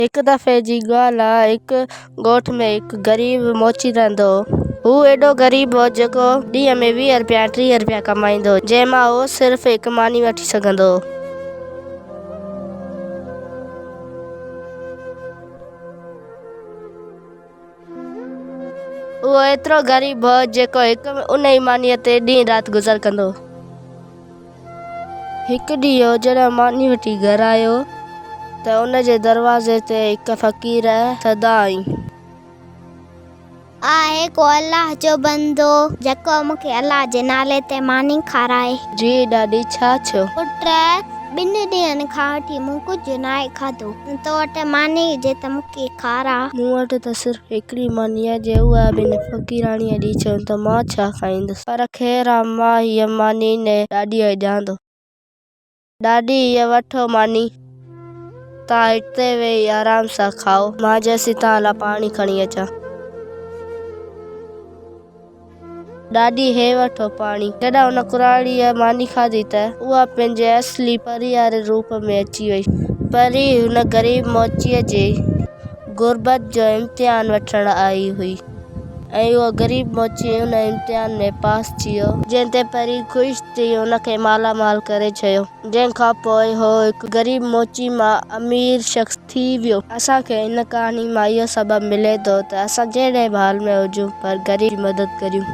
एक दफ़े जी ॻाल्हि आहे, हिकु ॻोठ में हिकु ग़रीब मोची रहंदो हो। हू एॾो ग़रीब हो जेको ॾींहं में 20 रुपया 30 रुपया कमाईंदो, जंहिंमां उहो सिर्फ़ हिकु मानी वठी सघंदो हो। उहो एतिरो ग़रीब हो जेको उन ई मानीअ ते ॾींहुं राति गुज़र कंदो। हिकु ॾींहुं हो जॾहिं मानी वठी घर आयो त उन जे दरवाज़े ते हिकु फ़क़ीर सदा आई। आहे को अल्लाह जो बंदो जेको मूंखे अल्लाह जे नाले ते मानी खाराए। जी ॾाॾी, छा थियो? पुट, 2 ॾींहंनि खां वठी मूं कुझु नाहे खाधो। तो वटि मानी हुजे त मूंखे खारा। मूं वटि त सिर्फ़ हिकिड़ी मानी आहे, जे उहा ॿिन फ़क़ीराणीअ ॾेई चयो त मां छा खाईंदुसि। पर ख़ैर मां हीअ मानी ने ॾाॾीअ ॾियां थो। ॾाॾी, हीअ वठो मानी, तव्हां हिते वेही आराम सां खाओ, मां जेसीं तव्हां लाइ पाणी खणी अचां। ॾाॾी, हे वठो पाणी। जॾहिं हुन कुराड़ीअ मानी खाधी त उहा पंहिंजे असली परी वारे रूप में अची वई। परी हुन ग़रीब मोचीअ जे गुरबत जो इम्तिहान वठण आई हुई ऐं उहो ग़रीब मोची हुन इम्तिहान में पास थी वियो, जंहिं ते परी ख़ुशि थी हुनखे मालामाल करे छॾियो। जंहिंखां पोइ हो हिकु ग़रीब मोची मां अमीर शख़्स थी वियो। असांखे हिन कहाणी मां इहो सबक़ मिले थो त असां जहिड़े बि हाल में हुजूं पर ग़रीब जी मदद करियूं।